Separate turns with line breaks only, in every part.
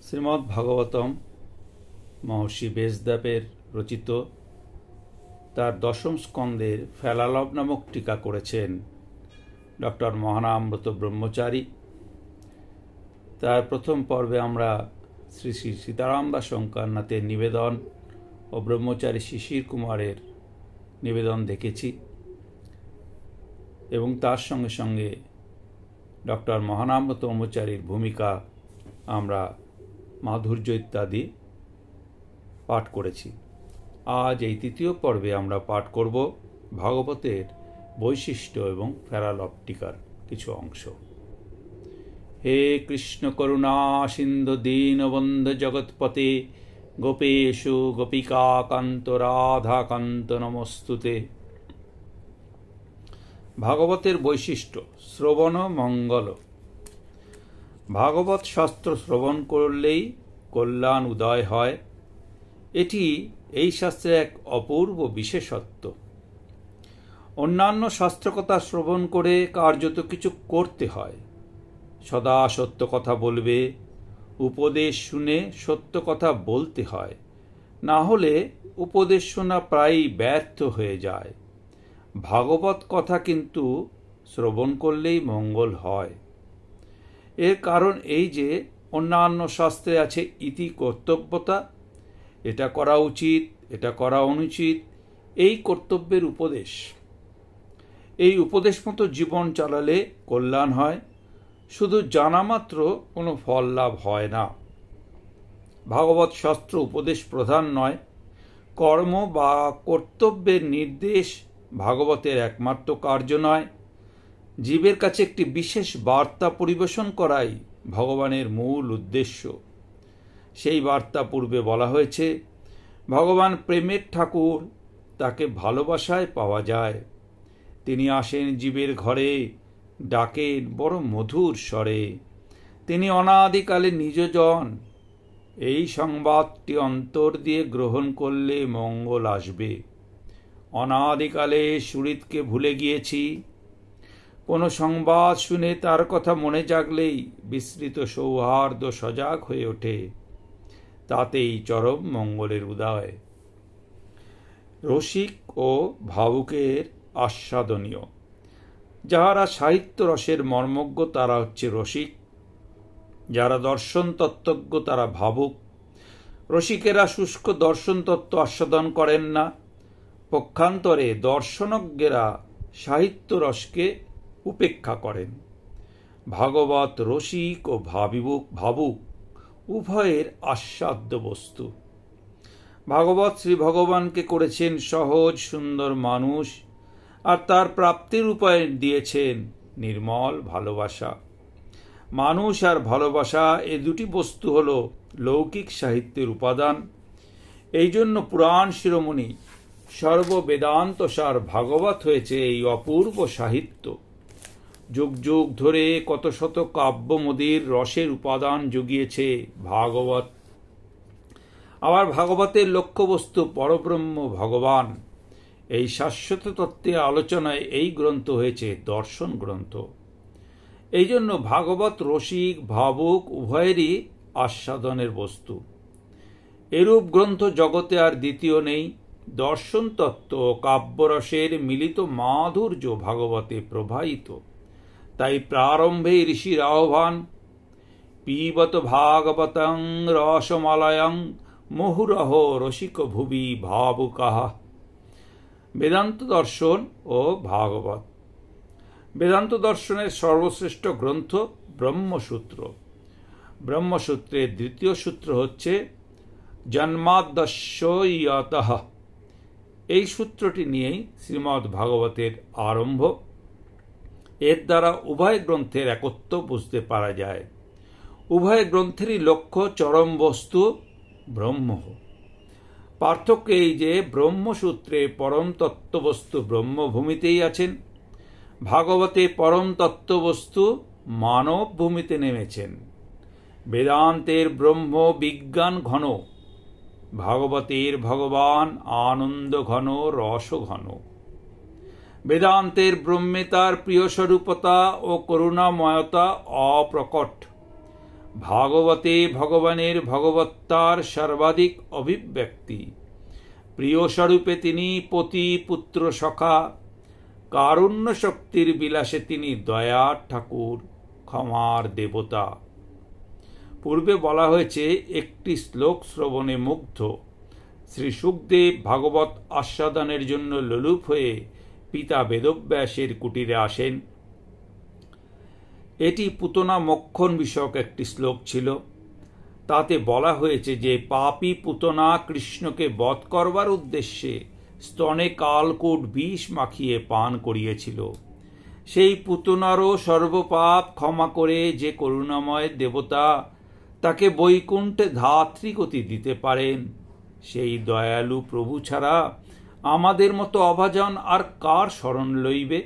শ্রীমদ্ ভাগবতম মহর্ষি ব্যাসদেবের রচিত তার দশম স্কন্ধের ফেলালভ নামক টিকা করেছেন ডক্টর মহানামব্রত ব্রহ্মচারী। তার প্রথম পর্বে আমরা শ্রী শ্রী সীতারাম দাস শঙ্করনাথের নিবেদন ও ব্রহ্মচারী শিশির কুমারের নিবেদন দেখেছি এবং তার সঙ্গে সঙ্গে ডক্টর মহানামব্রত ব্রহ্মচারীর ভূমিকা আমরা মাধুর্য ইত্যাদি পাঠ করেছি। আজ এই তৃতীয় পর্বে আমরা পাঠ করব ভাগবতের বৈশিষ্ট্য এবং ফেলালভ টিকার কিছু অংশ। হে কৃষ্ণ করুণা সিন্ধু দীনবন্ধু জগৎপতে গোপেশু গোপিকা কান্ত রাধা কান্ত নমস্তুতে। ভাগবতের বৈশিষ্ট্য শ্রবণ মঙ্গল। ভাগবত শাস্ত্র শ্রবণ করলেই কল্যাণ উদয় হয়। এটি এই শাস্ত্রের এক অপূর্ব বিশেষত্ব। অন্যান্য শাস্ত্রকথা শ্রবণ করে কার্যত কিছু করতে হয়। সদা সত্য কথা বলবে, উপদেশ শুনে সত্য কথা বলতে হয়, না হলে উপদেশ শোনা প্রায়ই ব্যর্থ হয়ে যায়। ভাগবত কথা কিন্তু শ্রবণ করলেই মঙ্গল হয়। এর কারণ এই যে অন্যান্য শাস্ত্রে আছে ইতি কর্তব্যতা, এটা করা উচিত, এটা করা অনুচিত, এই কর্তব্যের উপদেশ। এই উপদেশ মতো জীবন চালালে কল্যাণ হয়, শুধু জানা মাত্র কোনো ফল লাভ হয় না। ভাগবত শাস্ত্র উপদেশ প্রধান নয়, কর্ম বা কর্তব্যের নির্দেশ ভাগবতের একমাত্র কার্য নয়। জীবের কাছে একটি বিশেষ বার্তা পরিবেশন করাই ভগবানের মূল উদ্দেশ্য। সেই বার্তা পূর্বে বলা হয়েছে, ভগবান প্রেমের ঠাকুর, তাকে ভালোবাসায় পাওয়া যায়। তিনি আসেন জীবের ঘরে, ডাকেন বড় মধুর স্বরে। তিনি অনাদিকালে নিজজন। এই সংবাদটি অন্তর দিয়ে গ্রহণ করলে মঙ্গল আসবে। অনাদিকালে সুহৃদকে ভুলে গিয়েছি। কোনো সংবাদ শুনে তার কথা মনে জাগলেই বিস্মৃত সৌহার্দ্য সজাগ হয়ে ওঠে। তাতেই চরম মঙ্গলের উদয়। রসিক ও ভাবুকের আস্বাদনীয়। যাহারা সাহিত্য রসের মর্মজ্ঞ তারা হচ্ছে রসিক, যারা দর্শন তত্ত্বজ্ঞ তারা ভাবুক। রসিকেরা শুষ্ক দর্শন তত্ত্ব আস্বাদন করেন না, পক্ষান্তরে দর্শনজ্ঞেরা সাহিত্য রসকে উপেক্ষা করেন। ভাগবত রসিক ও ভাবুক উভয়ের আস্বাদ্য বস্তু। ভাগবত শ্রী ভগবানকে করেছেন সহজ সুন্দর মানুষ, আর তার প্রাপ্তির উপায় দিয়েছেন নির্মল ভালোবাসা। মানুষ আর ভালোবাসা এ দুটি বস্তু হল লৌকিক সাহিত্যের উপাদান। এই জন্য পুরাণ শিরোমণি সর্ববেদান্ত সার ভাগবত হয়েছে এই অপূর্ব সাহিত্য। যুগ যুগ ধরে কত শত কাব্যমদির রসের উপাদান জুগিয়েছে ভাগবত। আবার ভাগবতের লক্ষ্যবস্তু পরব্রহ্ম ভগবান। এই শাশ্বত তত্ত্বের আলোচনায় এই গ্রন্থ হয়েছে দর্শন গ্রন্থ। এই জন্য ভাগবত রসিক ভাবুক উভয়েরই আস্বাদনের বস্তু। এরূপ গ্রন্থ জগতে আর দ্বিতীয় নেই। দর্শন তত্ত্ব ও কাব্যরসের মিলিত মাধুর্য ভাগবতে প্রবাহিত। তাই প্রারম্ভে ঋষির আহ্বান, পিবত ভাগবতং রসমালয়ং মুহুরহ রসিক ভুবি ভাবুকাহ। বেদান্ত দর্শন ও ভাগবত। বেদান্ত দর্শনের সর্বশ্রেষ্ঠ গ্রন্থ ব্রহ্মসূত্র। ব্রহ্মসূত্রের দ্বিতীয় সূত্র হচ্ছে জন্মাদ্যস্য ইয়তঃ। এই সূত্রটি নিয়েই শ্রীমদ্ ভাগবতের আরম্ভ। এর দ্বারা উভয় গ্রন্থের একত্ব বুঝতে পারা যায়। উভয় গ্রন্থেরই লক্ষ্য চরম বস্তু ব্রহ্ম। পার্থক্য এই যে ব্রহ্মসূত্রে পরম তত্ত্ববস্তু ব্রহ্মভূমিতেই আছেন, ভাগবতে পরম তত্ত্ববস্তু মানব ভূমিতে নেমেছেন। বেদান্তের ব্রহ্ম বিজ্ঞান ঘন, ভাগবতের ভগবান আনন্দ ঘন রস ঘন। বেদান্তের ব্রহ্মে তার প্রিয় স্বরূপতা ও করুণাময়তা অপ্রকট, ভাগবতে ভগবানের ভগবত্তার সর্বাধিক অভিব্যক্তি। প্রিয় স্বরূপে তিনি পতি পুত্র সখা, কারুণ্য শক্তির বিলাসে তিনি দয়ার ঠাকুর, ক্ষমার দেবতা। পূর্বে বলা হয়েছে, একটি শ্লোক শ্রবণে মুগ্ধ শ্রী সুখদেব ভাগবত আস্বাদনের জন্য লোলুপ হয়ে পিতা বেদব্যাসের কুটিরে আসেন। এটি পুতনা মোক্ষণ বিষয়ক একটি শ্লোক ছিল। তাতে বলা হয়েছে যে পাপী পুতনা কৃষ্ণকে বধ করবার উদ্দেশ্যে স্তনে কালকূট বিষ মাখিয়ে পান করিয়েছিল। সেই পুতনারও সর্বপাপ ক্ষমা করে যে করুণাময় দেবতা তাকে বৈকুণ্ঠে ধাত্রীগতি দিতে পারেন, সেই দয়ালু প্রভু ছাড়া আমাদের মতো অভাজন আর কার শরণ লইবে?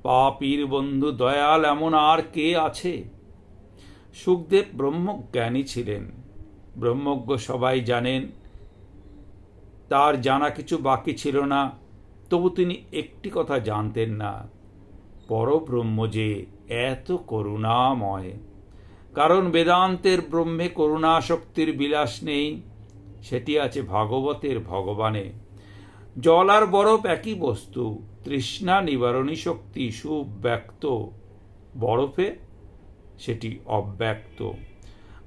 পাপীর বন্ধু দয়াল এমন আর কে আছে? সুখদেব ব্রহ্মজ্ঞানী ছিলেন, ব্রহ্মজ্ঞ সবাই জানেন। তার জানা কিছু বাকি ছিল না, তবু তিনি একটি কথা জানতেন না, পরব্রহ্ম যে এত করুণাময়। কারণ বেদান্তের ব্রহ্মে করুণাশক্তির বিলাস নেই, সেটি আছে ভাগবতের ভগবানে। জল আর বরফ একই বস্তু, তৃষ্ণা নিবারণী শক্তি সুব্যক্ত, বরফে সেটি অব্যক্ত।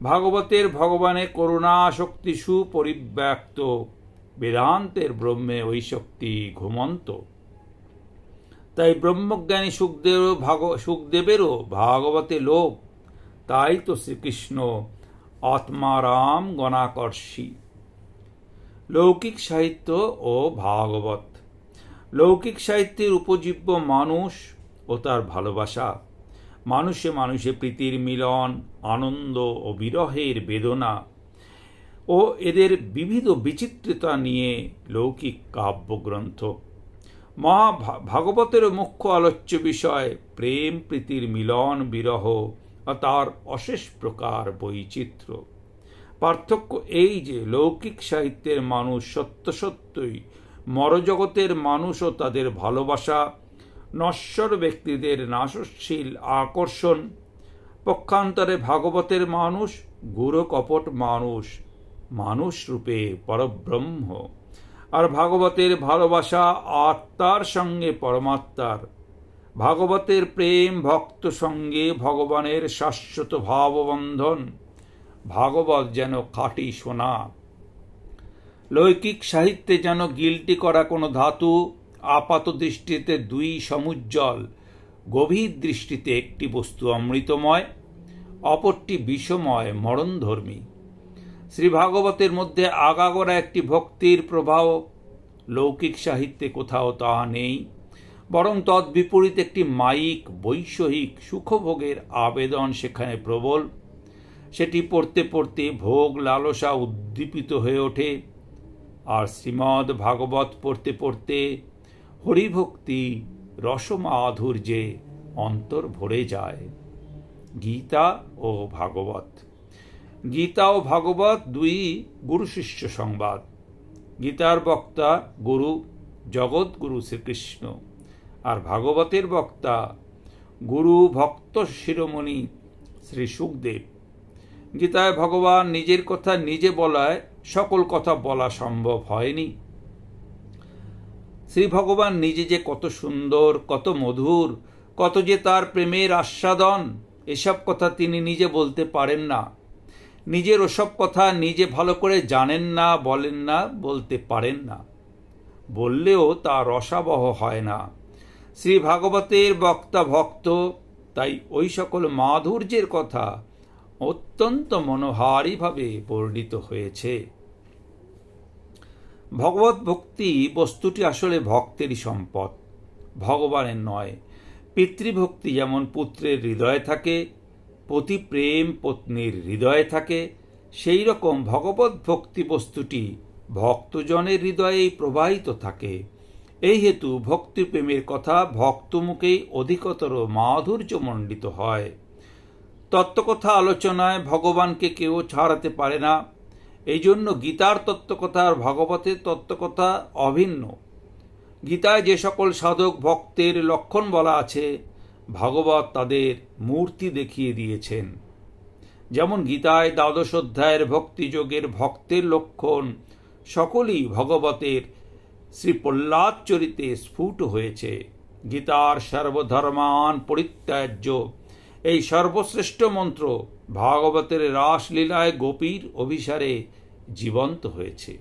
ভাগবতের ভগবানে করুণা শক্তি সুপরিব্যক্ত, বেদান্তের ব্রহ্মে ওই শক্তি ঘুমন্ত। তাই ব্রহ্মজ্ঞানী সুখদেবেরও ভাগবতে লোভ। তাই তো শ্রীকৃষ্ণ আত্মারাম গণাকর্ষী। লৌকিক সাহিত্য ও ভাগবত। লৌকিক সাহিত্যের উপজীব্য মানুষ ও তার ভালোবাসা, মানুষে মানুষে প্রীতির মিলন, আনন্দ ও বিরহের বেদনা ও এদের বিবিধ বিচিত্রতা নিয়ে লৌকিক কাব্যগ্রন্থ। ভাগবতের মুখ্য আলোচ্য বিষয় প্রেম প্রীতির মিলন, বিরহ ও তার অশেষ প্রকার বৈচিত্র্য। পার্থক্য এই যে লৌকিক সাহিত্যের মানুষ সত্যই মরজগতের মানুষ ও তাদের ভালোবাসা, নশ্বর ব্যক্তিদের নাশশীল আকর্ষণ। পক্ষান্তরে ভাগবতের মানুষ গুরু কপট মানুষ, মানুষ রূপে পরব্রহ্ম। আর ভাগবতের ভালোবাসা আত্মার সঙ্গে পরমাত্মার। ভাগবতের প্রেম ভক্ত সঙ্গে ভগবানের শাশ্বত ভাববন্ধন। ভাগবত যেন খাঁটি সোনা। লৌকিক সাহিত্যে যেন গিল্টি করা কোনো ধাতু, আপাত দৃষ্টিতে দুই সমুজ্জ্বল, গভীর দৃষ্টিতে একটি বস্তু অমৃতময়, অপরটি বিষময় মরণধর্মী। শ্রীভাগবতের মধ্যে আগাগোড়া একটি ভক্তির প্রভাব। লৌকিক সাহিত্যে কোথাও তাহা নেই, বরং তদ্বিপরীত একটি মায়িক বৈষয়িক সুখভোগের আবেদন সেখানে প্রবল। সেটি পড়তে পড়তে ভোগ লালসা উদ্দীপিত হয়ে ওঠে। আর শ্রীমদ্ ভাগবত পড়তে পড়তে হরিভক্তি রসমাধুর্যে অন্তর ভরে যায়। গীতা ও ভাগবত। গীতা ও ভাগবত দুই গুরু শিষ্য সংবাদ। গীতার বক্তা গুরু জগৎগুরু শ্রীকৃষ্ণ, আর ভাগবতের বক্তা গুরু ভক্ত শিরোমণি শ্রী সুখদেব। গীতায় ভগবান নিজের কথা নিজে বলায় সকল কথা বলা সম্ভব হয়নি। শ্রী ভগবান নিজে যে কত সুন্দর, কত মধুর, কত যে তার প্রেমের আস্বাদন, এসব কথা তিনি নিজে বলতে পারেন না। নিজের ওসব কথা নিজে ভালো করে জানেন না, বলেন না, বলতে পারেন না। বললেও তা রসাবহ হয় না। শ্রী ভাগবতের বক্তা ভক্ত, তাই ওই সকল মাধুর্যের কথা অত্যন্ত মনোহারীভাবে বর্ণিত হয়েছে। ভগবত ভক্তি বস্তুটি আসলে ভক্তেরই সম্পদ, ভগবানের নয়। পিতৃভক্তি যেমন পুত্রের হৃদয়ে থাকে, পতি প্রেম পত্নীর হৃদয়ে থাকে, সেই রকম ভগবত ভক্তি বস্তুটি ভক্তজনের হৃদয়েই প্রবাহিত থাকে। এই হেতু ভক্তি প্রেমের কথা ভক্তমুখেই অধিকতর মাধুর্যমণ্ডিত হয়। তত্ত্বকথা আলোচনায় ভগবানকে কেউ ছাড়াতে পারে না। এই জন্য গীতার তত্ত্বকথা আর ভাগবতের তত্ত্বকথা অভিন্ন। গীতায় যে সকল সাধক ভক্তের লক্ষণ বলা আছে, ভাগবত তাদের মূর্তি দেখিয়ে দিয়েছেন। যেমন গীতায় দ্বাদশ অধ্যায়ের ভক্তিযোগের ভক্তের লক্ষণ সকলেই ভগবতের শ্রী প্রহ্লাদ চরিতে স্ফুট হয়েছে। গীতার সর্বধর্মান পরিত্যাজ্য এই সর্বশ্রেষ্ঠ মন্ত্র ভাগবতের রাসলীলায় গোপীর অভিসারে জীবন্ত হয়েছে।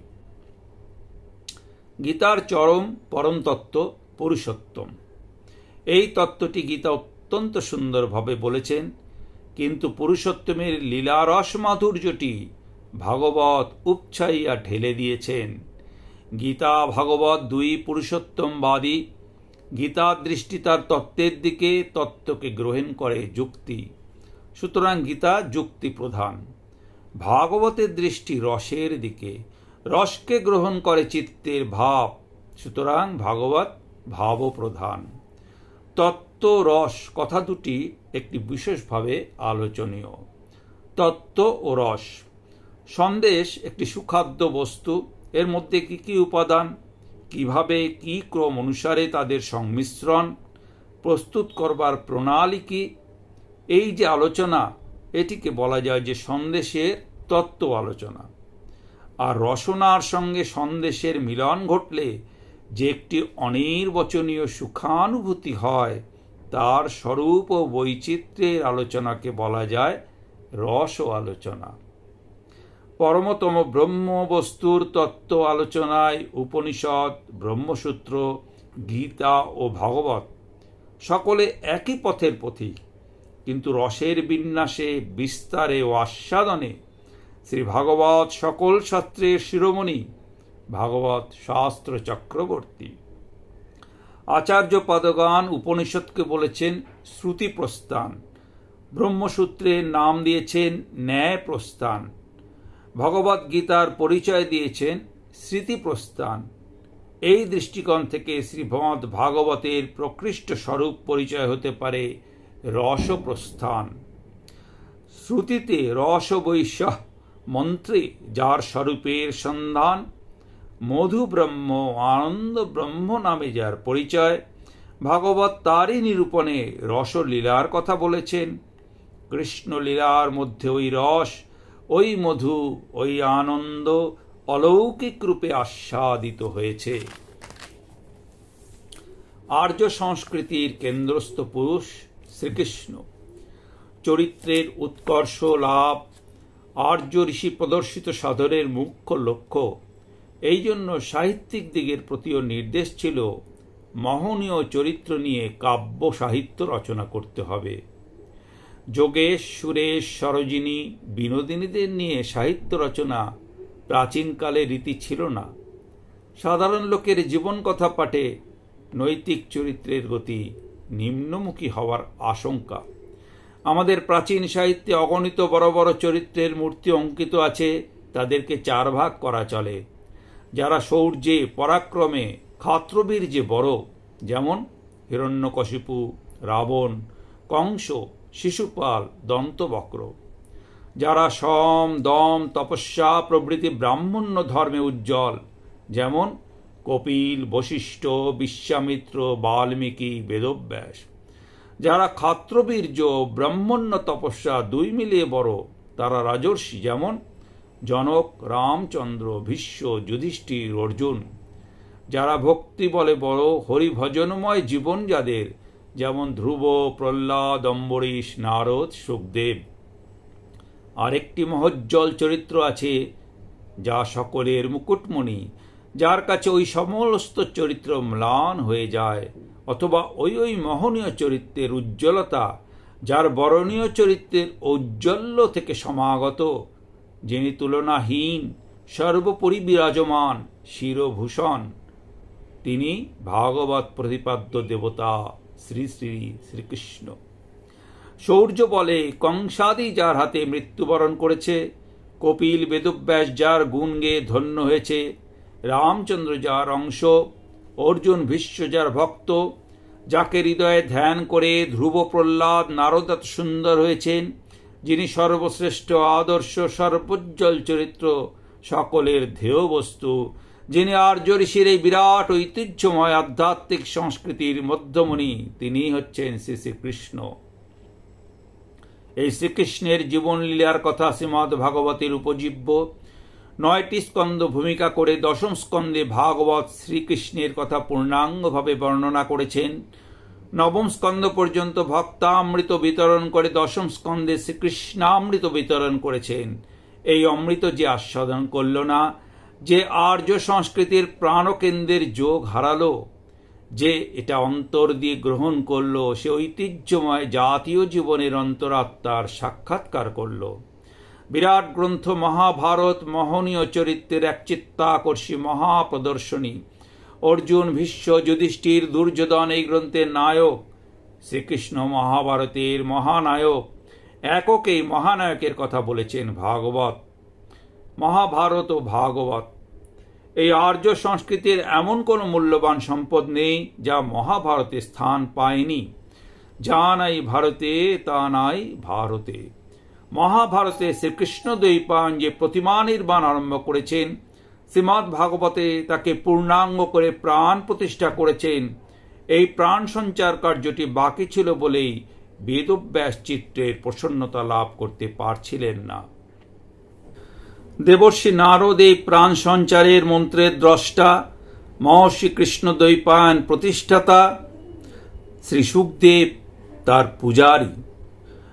গীতার চরম পরম তত্ত্ব পুরুষোত্তম। এই তত্ত্বটি গীতা অত্যন্ত সুন্দরভাবে বলেছেন, কিন্তু পুরুষোত্তমের লীলারস মাধুর্যটি ভাগবত উপছাইয়া ঢেলে দিয়েছেন। গীতা ভাগবত দুই পুরুষোত্তমবাদী। গীতার দৃষ্টি তার তত্ত্বের দিকে, তত্ত্বকে গ্রহণ করে যুক্তি, সুতরাং গীতা যুক্তি প্রধান। ভাগবতের দৃষ্টি রসের দিকে, রসকে গ্রহণ করে চিত্তের ভাব, সুতরাং ভাগবত ভাবপ্রধান। তত্ত্ব রস কথা দুটি একটি বিশেষভাবে আলোচনীয়। তত্ত্ব ও রস। সন্দেশ একটি সুখাদ্য বস্তু। এর মধ্যে কি কি উপাদান, কিভাবে কি ক্রম অনুসারে তাদের সংমিশ্রণ, প্রস্তুত করবার প্রণালী কি, এই যে আলোচনা, এটিকে বলা যায় যে সন্দেশের তত্ত্ব আলোচনা। আর রসনার সঙ্গে সন্দেশের মিলন ঘটলে যে একটি অনির্বচনীয় সুখানুভূতি হয়, তার স্বরূপ ও বৈচিত্র্যের আলোচনাকে বলা যায় রস আলোচনা। পরমতম ব্রহ্ম বস্তুর তত্ত্ব আলোচনায় উপনিষদ, ব্রহ্মসূত্র, গীতা ও ভাগবত সকলে একই পথের পথিক, কিন্তু রসের বিন্যাসে, বিস্তারে ও আস্বাদনে শ্রী ভাগবত সকল শাস্ত্রের শিরোমণি, ভাগবত শাস্ত্র চক্রবর্তী। আচার্য পাদগান উপনিষদকে বলেছেন শ্রুতি প্রস্থান, ব্রহ্মসূত্রের নাম দিয়েছেন ন্যায় প্রস্থান, ভগবত গীতার পরিচয় দিয়েছেন স্মৃতি প্রস্থান। এই দৃষ্টিকোণ থেকে শ্রীমদ্ ভাগবতের প্রকৃষ্ট স্বরূপ পরিচয় হতে পারে রসপ্রস্থান। শ্রুতিতে রস বৈশ্য মন্ত্রে যার স্বরূপের সন্ধান, মধু ব্রহ্ম, আনন্দ ব্রহ্ম নামে যার পরিচয়, ভাগবত তারই নিরূপণে রসলীলার কথা বলেছেন। কৃষ্ণলীলার মধ্যে ওই রস, ওই মধু, ওই আনন্দ অলৌকিক রূপে আস্বাদিত হয়েছে। আর্য সংস্কৃতির কেন্দ্রস্থ পুরুষ শ্রীকৃষ্ণ। চরিত্রের উৎকর্ষ লাভ আর্য ঋষি প্রদর্শিত সাধনের মুখ্য লক্ষ্য। এই জন্য সাহিত্যিক দিকের প্রতিও নির্দেশ ছিল মহনীয় চরিত্র নিয়ে কাব্য সাহিত্য রচনা করতে হবে। যোগেশ, সুরেশ, সরোজিনী, বিনোদিনীদের নিয়ে সাহিত্য রচনা প্রাচীনকালে রীতি ছিল না। সাধারণ লোকের জীবন কথা পাঠে নৈতিক চরিত্রের গতি নিম্নমুখী হওয়ার আশঙ্কা। আমাদের প্রাচীন সাহিত্যে অগণিত বড় বড় চরিত্রের মূর্তি অঙ্কিত আছে, তাদেরকে চার ভাগ করা চলে। যারা শৌর্যে, পরাক্রমে, ক্ষাত্রবীর্যে বড়, যেমন হিরণ্যকশিপু, রাবণ, কংস, শিশুপাল, দন্তবক্র। যারা সম, দম, তপস্যা প্রভৃতি ব্রাহ্মণ্য ধর্মে উজ্জ্বল, যেমন কপিল, বশিষ্ঠ, বিশ্বামিত্র, বাল্মীকি, বেদব্যাস। যারা ক্ষাত্রবীর্য, ব্রাহ্মণ্য, তপস্যা দুই মিলিয়ে বড়, তারা রাজর্ষি, যেমন জনক, রামচন্দ্র, ভীষ্ম, যুধিষ্ঠির, অর্জুন। যারা ভক্তি বলে বড়, হরিভজনময় জীবন যাদের, যেমন ধ্রুব, প্রহ্লাদ, অম্বরীশ, নারদ, সুখদেব। আরেকটি মহোজ্জ্বল চরিত্র আছে যা সকলের মুকুটমণি, যার কাছে ওই সমস্ত চরিত্র ম্লান হয়ে যায়, অথবা ওই মোহনীয় চরিত্রের উজ্জ্বলতা যার বরণীয় চরিত্রের ঔজ্জ্বল্য থেকে সমাগত, যিনি তুলনাহীন, সর্বোপরি বিরাজমান, শিরভূষণ, তিনি ভাগবত প্রতিপাদ্য দেবতা শ্রী শ্রী শ্রীকৃষ্ণ। শৌর্য বলে কংসাদি যার হাতে মৃত্যুবরণ করেছে, কপিল, বেদব্যাস যার গুণ গেয়ে ধন্য হয়েছে, রামচন্দ্র যার অংশ, অর্জুন, ভীষ্ম যার ভক্ত, যাকে হৃদয়ে ধ্যান করে ধ্রুব, প্রহ্লাদ, নারদ এত সুন্দর হয়েছেন, যিনি সর্বশ্রেষ্ঠ, আদর্শ, সর্বোজ্জ্বল চরিত্র, সকলের ধ্যেয় বস্তু, যিনি আর্য ঋষির এই বিরাট ঐতিহ্যময় আধ্যাত্মিক সংস্কৃতির মধ্যমণি, তিনি হচ্ছেন শ্রী শ্রীকৃষ্ণ। এই শ্রীকৃষ্ণের জীবনলীলার কথা শ্রীমদ্ ভাগবতের উপজীব্য। 9টি স্কন্ধ ভূমিকা করে দশম স্কন্ধে ভাগবত শ্রীকৃষ্ণের কথা পূর্ণাঙ্গভাবে বর্ণনা করেছেন। নবম স্কন্ধ পর্যন্ত ভক্তামৃত বিতরণ করে দশম স্কন্ধে শ্রীকৃষ্ণামৃত বিতরণ করেছেন। এই অমৃত যে আস্বাদন করল না, যে আর্য সংস্কৃতির প্রাণকেন্দ্রের যোগ হারালো, যে এটা অন্তর দিয়ে গ্রহণ করল, সে ঐতিহ্যময় জাতীয় জীবনের অন্তরাত্মার সাক্ষাৎকার করল। বিরাট গ্রন্থ মহাভারত মহনীয় চরিত্রের এক চিত্তাকর্ষী মহাপ্রদর্শনী। অর্জুন, ভীষ্ম, যুধিষ্ঠির, দুর্যোধন এই গ্রন্থের নায়ক। শ্রীকৃষ্ণ মহাভারতের মহানায়ক। এককেই মহানায়কের কথা বলেছেন ভাগবত। মহাভারত ও ভাগবত, এই আর্য সংস্কৃতির এমন কোনো মূল্যবান সম্পদ নেই যা মহাভারতে স্থান পায়নি। যা নাই ভারতে তা নাই ভারতে। মহাভারতে শ্রীকৃষ্ণ দ্বৈপায়ন যে প্রতিমা নির্মাণ আরম্ভ করেছেন, শ্রীমদ্ ভাগবতে তাকে পূর্ণাঙ্গ করে প্রাণ প্রতিষ্ঠা করেছেন। এই প্রাণ সঞ্চার কার্যটি বাকি ছিল বলেই বেদব্যাস চিত্রের প্রসন্নতা লাভ করতে পারছিলেন না। দেবর্ষি নারদ এই প্রাণ সঞ্চারের মন্ত্রের দ্রষ্টা, মহর্ষি কৃষ্ণ দ্বৈপায়ন প্রতিষ্ঠাতা, শ্রী সুখদেব তার পূজারী।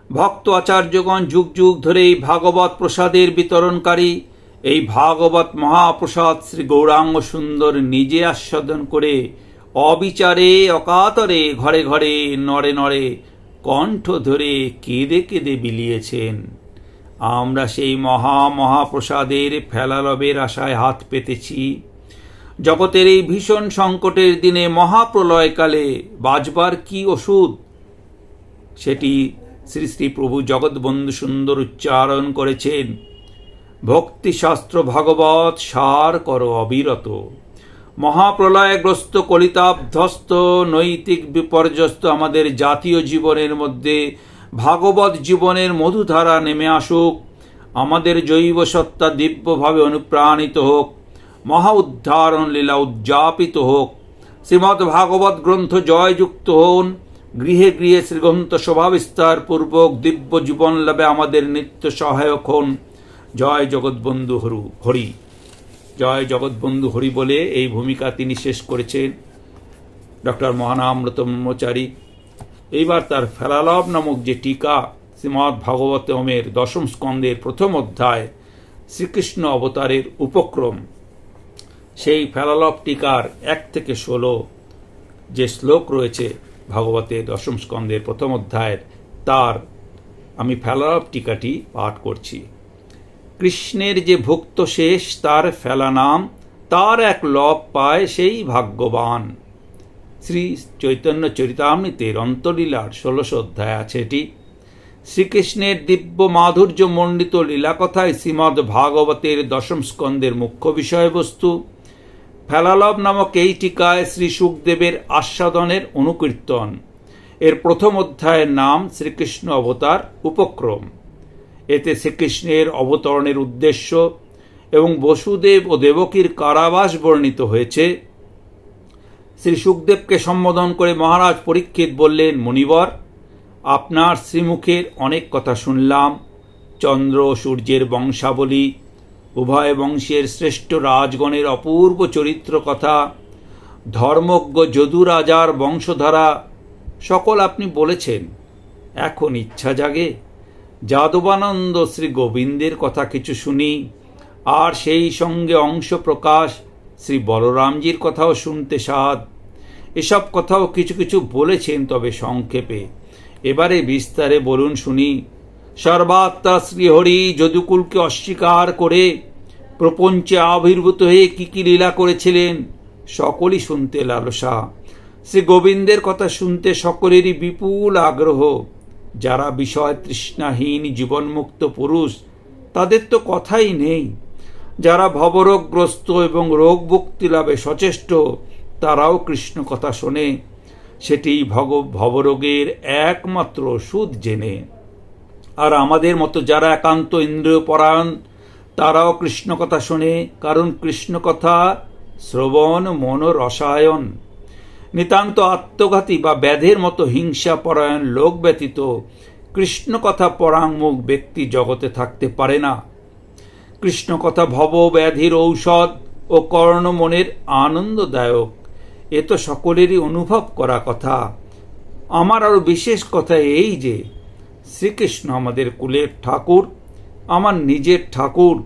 ভক্ত আচার্যগণ যুগ যুগ ধরে এই ভাগবত প্রসাদের বিতরণকারী। এই ভাগবত মহাপ্রসাদ শ্রী গৌরাঙ্গ সুন্দর নিজে আস্বাদন করে অবিচারে অকাতরে ঘরে ঘরে নরে নরে কণ্ঠ ধরে কেঁদে কেঁদে বিলিয়েছেন। আমরা সেই মহাপ্রসাদের ফেলালবের আশায় হাত পেতেছি। জগতের এই ভীষণ সংকটের দিনে মহাপ্রলয়কালে বাজবার কি ওষুধ, সেটি শ্রী শ্রী প্রভু জগৎবন্ধু সুন্দর উচ্চারণ করেছেন। ভক্তিশাস্ত্র ভাগবত সার কর অবিরত। মহাপ্রলয়গ্রস্ত কলিতাবধস্ত নৈতিক বিপর্যস্ত আমাদের জাতীয় জীবনের মধ্যে ভাগবত জীবনের মধুধারা নেমে আসুক। আমাদের জৈব সত্তা দিব্যভাবে অনুপ্রাণিত হোক। মহা উদ্ধারণ লীলা উদযাপিত হোক। শ্রীমদ্ ভাগবত গ্রন্থ জয়যুক্ত হন। গৃহে গৃহে শ্রীগ্রন্থ শোভাবিস্তার পূর্বক দিব্য জীবন লাভে আমাদের নিত্য সহায়ক হন। জয় জগৎবন্ধু হরি। জয় জগৎবন্ধু হরি বলে এই ভূমিকা তিনি শেষ করেছেন ডক্টর মহানামৃত ব্রহ্মচারী। এইবার তার ফেলালব নামক যে টিকা শ্রীমদ্ ভাগবতমের দশম স্কন্ধের প্রথম অধ্যায় শ্রীকৃষ্ণ অবতারের উপক্রম, সেই ফেলালব টিকার 1 থেকে 16 যে শ্লোক রয়েছে ভাগবতের দশম স্কন্ধের প্রথম অধ্যায়ের, তার আমি ফেলালব টিকাটি পাঠ করছি। কৃষ্ণের যে ভুক্ত শেষ তার ফেলা নাম, তার এক লব পায় সেই ভাগ্যবান। শ্রী চৈতন্য চরিতামৃতের অন্তলীলার 16 অধ্যায় আছে এটি। শ্রীকৃষ্ণের দিব্য মাধুর্য মণ্ডিত লীলাকথায় শ্রীমদ্ ভাগবতের দশম স্কন্ধের মুখ্য বিষয়বস্তু। ফেলালব নামক এই টিকায় শ্রী সুখদেবের আস্বাদনের অনুকীর্তন। এর প্রথম অধ্যায়ের নাম শ্রীকৃষ্ণ অবতার উপক্রম। এতে শ্রীকৃষ্ণের অবতরণের উদ্দেশ্য এবং বসুদেব ও দেবকীর কারাবাস বর্ণিত হয়েছে। শ্রী সুখদেবকে সম্বোধন করে মহারাজ পরীক্ষিত বললেন, মুনিবর, আপনার শ্রীমুখের অনেক কথা শুনলাম। চন্দ্র সূর্যের বংশাবলী, উভয় বংশের শ্রেষ্ঠ রাজগণের অপূর্ব চরিত্র কথা, ধর্মজ্ঞ যদু রাজার বংশধারা সকল আপনি বলেছেন। এখন ইচ্ছা জাগে যাদবানন্দ শ্রী গোবিন্দের কথা কিছু শুনি, আর সেই সঙ্গে অংশ প্রকাশ শ্রী বলরামজির কথাও শুনতে সাধ। এসব কথাও কিছু কিছু বলেছেন, তবে সংক্ষেপে। এবারে বিস্তারে বলুন শুনি। সর্বাত্মা শ্রীহরি যদুকুলকে অস্বীকার করে প্রপঞ্চে আবির্ভূত হয়ে কি কি লীলা করেছিলেন সকলই শুনতে লালসা। শ্রী গোবিন্দের কথা শুনতে সকলেরই বিপুল আগ্রহ। যারা বিষয় তৃষ্ণাহীন জীবনমুক্ত পুরুষ তাদের তো কথাই নেই। যারা ভবরোগগ্রস্ত এবং রোগ মুক্তি লাভে সচেষ্ট তারাও কৃষ্ণ কথা শোনে, সেটি ভবরোগের একমাত্র ওষুধ জেনে। আর আমাদের মতো যারা একান্ত ইন্দ্রিয় পরায়ণ তারাও কৃষ্ণ কথা শোনে, কারণ কৃষ্ণ কথা শ্রবণ মন রসায়ন। নিতান্ত আত্মঘাতী বা ব্যাধের মতো হিংসা পরায়ণ লোক ব্যতীত কৃষ্ণ কথা পরাঙ্মুখ ব্যক্তি জগতে থাকতে পারে না। কৃষ্ণ কথা ভব ব্যাধির ঔষধ ও কর্ণ মনের আনন্দদায়ক, এ তো সকলেরই অনুভব করা কথা। আমার আরো বিশেষ কথা এই যে শ্রীকৃষ্ণ আমাদের কুলের ঠাকুর, আমার নিজের ঠাকুর।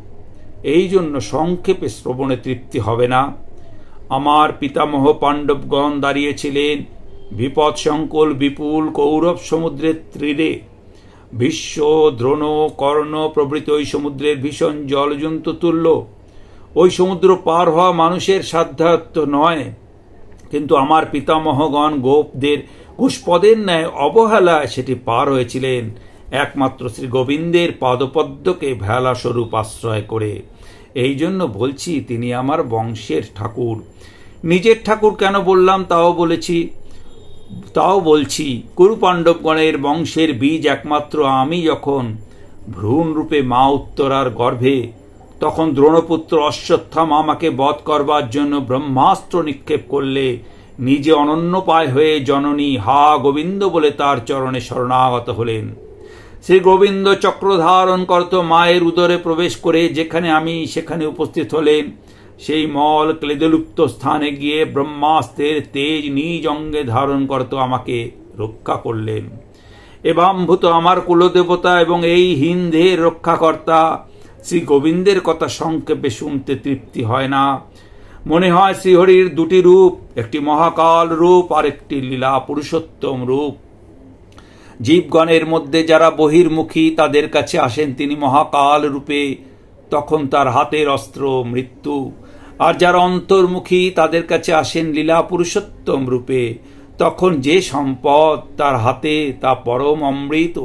এই জন্য সংক্ষেপে শ্রবণে তৃপ্তি হবে না। আমার পিতামহ পাণ্ডবগণ দাঁড়িয়েছিলেন বিপদ সংকুল বিপুল কৌরব সমুদ্রের তীরে। ভীষ্ম, দ্রোণ, কর্ণ প্রভৃতি ওই সমুদ্রের ভীষণ জলজন্তু তুল্য। ওই সমুদ্র পার হওয়া মানুষের সাধ্যায়ত্ত নয়, কিন্তু আমার পিতামহগণ গোপদের কুশপদের ন্যায় অবহেলায় সেটি পার হয়েছিলেন একমাত্র শ্রী গোবিন্দের পাদপদ্মকে ভেলা স্বরূপ আশ্রয় করে। এই জন্য বলছি তিনি আমার বংশের ঠাকুর। নিজের ঠাকুর কেন বললাম তাও বলছি। কুরু পাণ্ডবগণের বংশের বীজ একমাত্র আমি যখন ভ্রূণ রূপে মা উত্তরার গর্ভে, তখন দ্রোণপুত্র অশ্বত্থামা আমাকে বধ করবার জন্য ব্রহ্মাস্ত্র নিক্ষেপ করলে নিজে অনন্যপায় হয়ে জননী হা গোবিন্দ বলে তার চরণে শরণাগত হলেন। শ্রী গোবিন্দ চক্র ধারণ করত মায়ের উদরে প্রবেশ করে যেখানে আমি সেখানে উপস্থিত হলেন। সেই মল ক্লেদলুপ্ত স্থানে গিয়ে ব্রহ্মাস্ত্রের তেজ নিজ অঙ্গে ধারণ করত আমাকে রক্ষা করলেন। এবাম্ভূত আমার কুলদেবতা এবং এই হিন্দের রক্ষাকর্তা শ্রী গোবিন্দের কথা সংক্ষেপে শুনতে তৃপ্তি হয় না। মনে হয় শ্রীহরির দুটি রূপ, একটি মহাকাল রূপ আর একটি লীলা পুরুষোত্তম রূপ। জীবগণের মধ্যে যারা বহির্মুখী তাদের কাছে আসেন তিনি মহাকাল রূপে, তখন তার হাতের অস্ত্র মৃত্যু। আর যারা অন্তর্মুখী তাদের কাছে আসেন লীলা পুরুষোত্তম রূপে, তখন যে সম্পদ তার হাতে তা পরম অমৃত।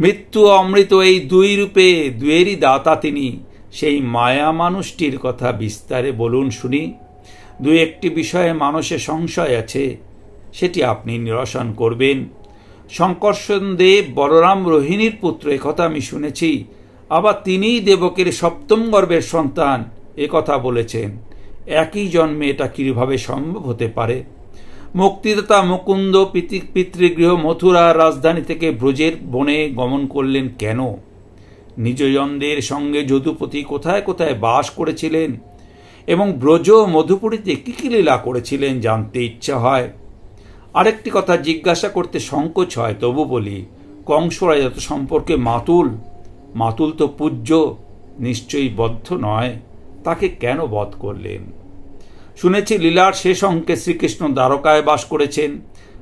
মৃত্যু অমৃত এই দুই রূপে দুয়েরই দাতা তিনি। সেই মায়া মানুষটির কথা বিস্তারে বলুন শুনি। দুই একটি বিষয়ে মানুষের সংশয় আছে, সেটি আপনি নিরসন করবেন। শঙ্কর্ষণ দেব বলরাম রোহিণীর পুত্র, একথা আমি শুনেছি। আবার তিনিই দেবকের সপ্তম গর্ভের সন্তান, একথা বলেছেন। একই জন্মে এটা কিভাবে সম্ভব হতে পারে? মুক্তিদাতা মুকুন্দ পিতৃগৃহ মথুরার রাজধানী থেকে ব্রজের বনে গমন করলেন কেন? নিজজনদের সঙ্গে যদুপতি কোথায় কোথায় বাস করেছিলেন এবং ব্রজ মধুপুরীতে কি কি লীলা করেছিলেন জানতে ইচ্ছা হয়। আরেকটি কথা জিজ্ঞাসা করতে সংকোচ হয়, তবু বলি, কংস রাজা তো সম্পর্কে মাতুল তো পূজ্য, নিশ্চয়ই বদ্ধ নয়, তাকে কেন বধ করলেন? শুনেছি লীলার শেষ অঙ্কে শ্রীকৃষ্ণ দ্বারকায় বাস করেছেন।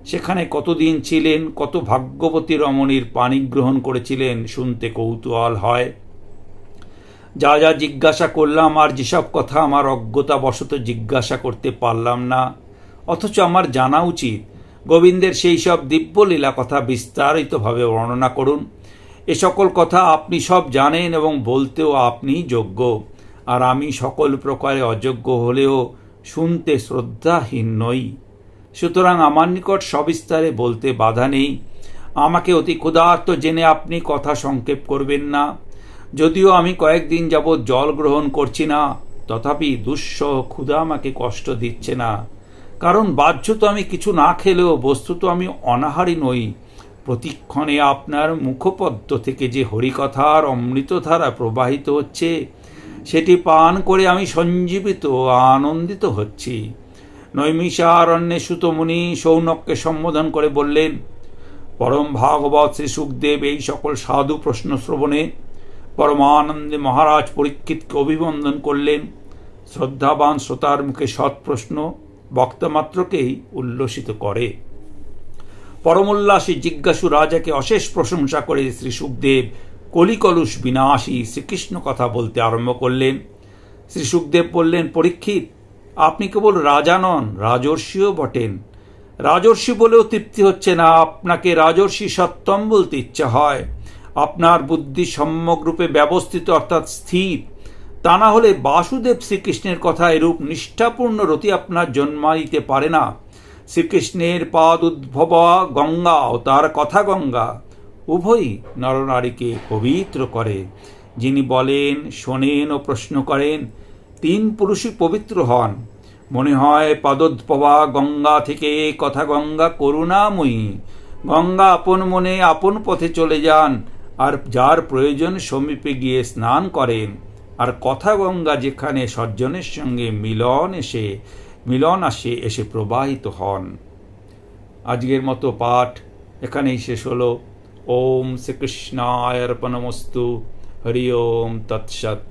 সেখানে কতদিন ছিলেন, কত ভাগ্যবতী রমণীর পানি গ্রহণ করেছিলেন, শুনতে কৌতূহল হয়। যা যা জিজ্ঞাসা করলাম আর যেসব কথা আমার অজ্ঞতাবশত জিজ্ঞাসা করতে পারলাম না, অথচ আমার জানা উচিত, গোবিন্দের সেই সব দিব্যলীলা কথা বিস্তারিতভাবে বর্ণনা করুন। এ সকল কথা আপনি সব জানেন এবং বলতেও আপনি যোগ্য, আর আমি সকল প্রকারে অযোগ্য হলেও শুনতে শ্রদ্ধাহীন নই। সুতরাং আমার নিকট সবিস্তারে বলতে বাধা নেই। আমাকে অতি ক্ষুধার্ত জেনে আপনি কথা সংক্ষেপ করবেন না। যদিও আমি কয়েকদিন যাবৎ জল গ্রহণ করছি না, তথাপি দুঃসহ ক্ষুধা আমাকে কষ্ট দিচ্ছে না। কারণ বাহ্য তো আমি কিছু না খেলেও বস্তুত আমি অনাহারী নই। প্রতিক্ষণে আপনার মুখপদ্ম থেকে যে হরিকথার অমৃতধারা প্রবাহিত হচ্ছে, সেটি পান করে আমি সঞ্জীবিত ও আনন্দিত হচ্ছি। নৈমিষারণ্যে সুতমুনি সৌনককে সম্বোধন করে বললেন, পরম ভাগবত শ্রী সুখদেব এই সকল সাধু প্রশ্ন শ্রবণে পরমানন্দে মহারাজ পরীক্ষিতকে অভিনন্দন করলেন। শ্রদ্ধাবান শ্রোতার মুখে সৎ প্রশ্ন বক্তামাত্রকেই উল্লসিত করে। পরমোল্লাসী জিজ্ঞাসু রাজাকে অশেষ প্রশংসা করে শ্রী সুখদেব কলিকলুষ বিনাশী শ্রীকৃষ্ণ কথা বলতে আরম্ভ করলেন। শ্রী সুখদেব বললেন, পরীক্ষিত, আপনি কেবল রাজা নন, রাজর্ষিও বটেন। রাজর্ষি বলেও তৃপ্তি হচ্ছে না, আপনাকে রাজর্ষি সত্যম বলতে ইচ্ছা হয়। আপনার বুদ্ধি সম্যকরূপে ব্যবস্থিত অর্থাৎ স্থির। তা না হলে বাসুদেব শ্রীকৃষ্ণের কথা এরূপ নিষ্ঠাপূর্ণ রতি আপনার জন্মাইতে পারে না। শ্রীকৃষ্ণের পাদ উদ্ভবা গঙ্গা ও তার কথা গঙ্গা উভয়ই নরনারীকে পবিত্র করে। যিনি বলেন, শোনেন ও প্রশ্ন করেন, তিন পুরুষই পবিত্র হন। মনে হয় পাদোদ্ভবা গঙ্গা থেকে কথা গঙ্গা করুণাময়ী। গঙ্গা আপন মনে আপন পথে চলে যান, আর যার প্রয়োজন সমীপে গিয়ে স্নান করেন। আর কথা গঙ্গা যেখানে সজ্জনের সঙ্গে মিলন আসে এসে প্রবাহিত হন। আজকের মতো পাঠ এখানেই শেষ হলো। ওম শ্রীকৃষ্ণায় অর্পণমস্তু। হরি ওম তৎসৎ।